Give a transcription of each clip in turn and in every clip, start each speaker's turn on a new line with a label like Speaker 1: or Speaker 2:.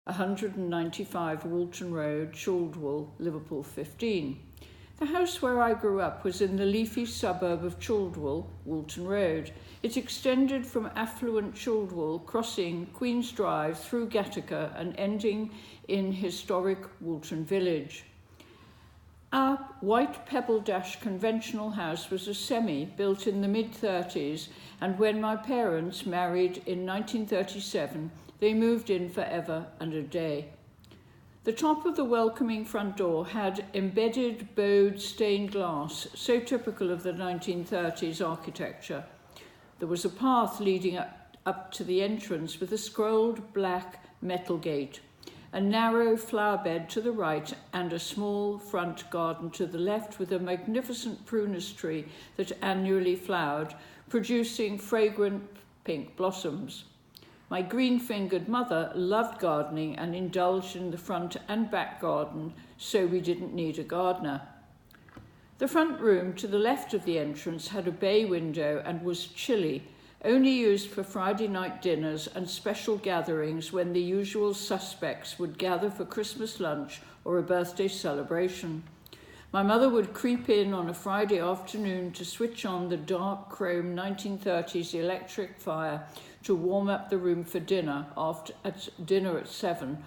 Speaker 1: 195 Walton Road, Chaldwell, Liverpool 15. The house where I grew up was in the leafy suburb of Chaldwell, Walton Road. It extended from affluent Chaldwell, crossing Queen's Drive through Gattaca and ending in historic Walton Village. Our white pebble-dash conventional house was a semi built in the mid-30s, and when my parents married in 1937, they moved in forever and a day. The top of the welcoming front door had embedded bowed stained glass, so typical of the 1930s architecture. There was a path leading up to the entrance with a scrolled black metal gate, a narrow flower bed to the right, and a small front garden to the left with a magnificent prunus tree that annually flowered, producing fragrant pink blossoms. My green-fingered mother loved gardening and indulged in the front and back garden, so we didn't need a gardener. The front room to the left of the entrance had a bay window and was chilly, only used for Friday night dinners and special gatherings when the usual suspects would gather for Christmas lunch or a birthday celebration. My mother would creep in on a Friday afternoon to switch on the dark chrome 1930s electric fire to warm up the room for dinner at 7,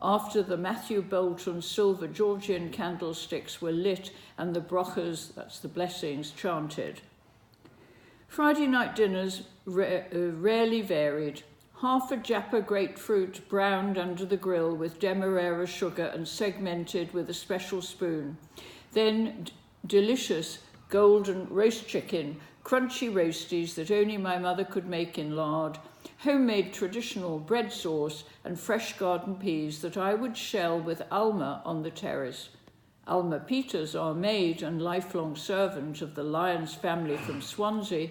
Speaker 1: after the Matthew Bolton silver Georgian candlesticks were lit and the brochas, that's the blessings, chanted. Friday night dinners rarely varied. Half a Japa grapefruit browned under the grill with demerara sugar and segmented with a special spoon. Then delicious golden roast chicken, crunchy roasties that only my mother could make in lard, homemade traditional bread sauce, and fresh garden peas that I would shell with Alma on the terrace. Alma Peters, our maid and lifelong servant of the Lyons family from Swansea,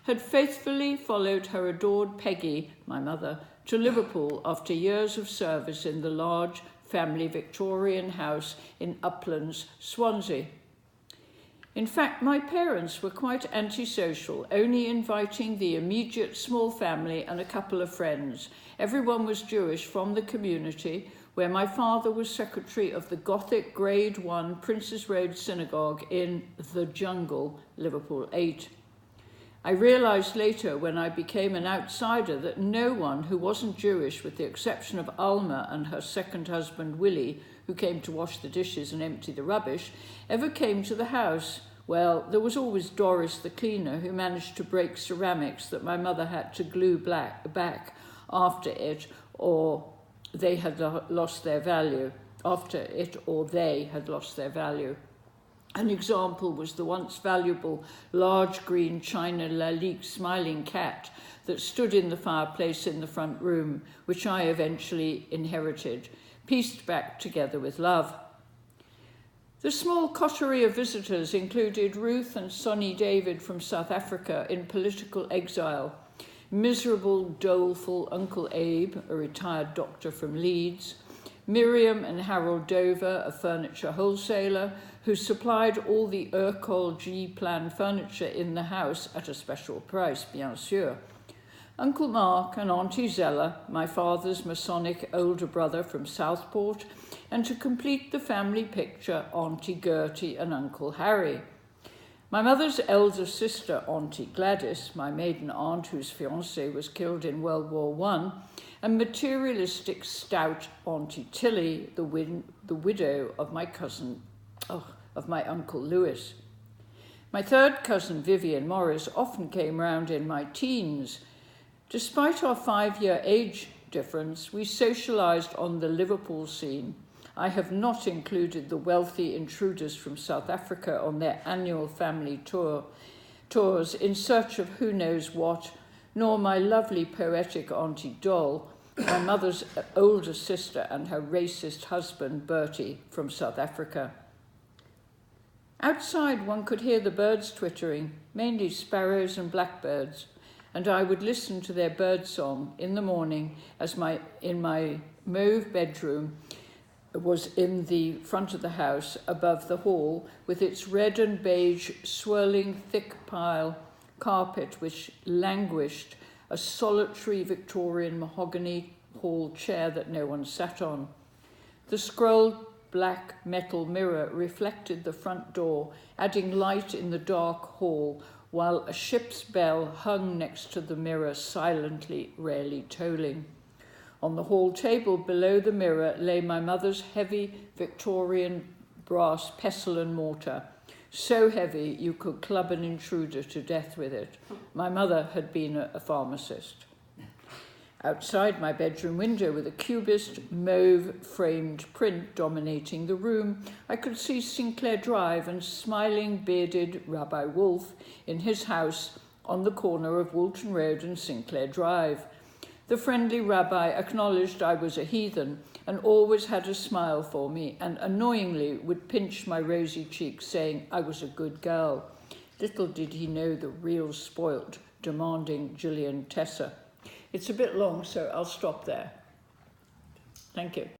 Speaker 1: had faithfully followed her adored Peggy, my mother, to Liverpool after years of service in the large family Victorian house in Uplands, Swansea. In fact, my parents were quite antisocial, only inviting the immediate small family and a couple of friends. Everyone was Jewish from the community, where my father was secretary of the Gothic Grade 1 Princes Road Synagogue in the Jungle, Liverpool 8. I realised later when I became an outsider that no one who wasn't Jewish, with the exception of Alma and her second husband Willie, who came to wash the dishes and empty the rubbish, ever came to the house. Well, there was always Doris the cleaner, who managed to break ceramics that my mother had to glue back after it, or they had lost their value. An example was the once valuable large green China Lalique smiling cat that stood in the fireplace in the front room, which I eventually inherited, pieced back together with love. The small coterie of visitors included Ruth and Sonny David from South Africa in political exile, miserable, doleful Uncle Abe, a retired doctor from Leeds, Miriam and Harold Dover, a furniture wholesaler, who supplied all the Urquhart G-plan furniture in the house at a special price, bien sûr. Uncle Mark and Auntie Zella, my father's Masonic older brother from Southport, and to complete the family picture, Auntie Gertie and Uncle Harry. My mother's elder sister, Auntie Gladys, my maiden aunt whose fiancé was killed in World War I, and materialistic stout Auntie Tilly, the widow of my Uncle Lewis. My third cousin, Vivian Morris, often came round in my teens. Despite our 5-year age difference, we socialised on the Liverpool scene. I have not included the wealthy intruders from South Africa on their annual family tours in search of who knows what, nor my lovely poetic Auntie Doll, my mother's older sister, and her racist husband, Bertie, from South Africa. Outside one could hear the birds twittering, mainly sparrows and blackbirds, and I would listen to their birdsong in the morning as in my mauve bedroom was in the front of the house above the hall with its red and beige swirling thick pile carpet which languished, a solitary Victorian mahogany hall chair that no one sat on. The scrolled black metal mirror reflected the front door, adding light in the dark hall, while a ship's bell hung next to the mirror, silently, rarely tolling. On the hall table below the mirror lay my mother's heavy Victorian brass pestle and mortar, so heavy you could club an intruder to death with it. My mother had been a pharmacist. Outside my bedroom window, with a cubist mauve-framed print dominating the room, I could see Sinclair Drive and smiling, bearded Rabbi Wolf in his house on the corner of Woolton Road and Sinclair Drive. The friendly rabbi acknowledged I was a heathen and always had a smile for me, and annoyingly would pinch my rosy cheeks, saying I was a good girl. Little did he know the real spoilt, demanding Gillian Tessa. It's a bit long, so I'll stop there. Thank you.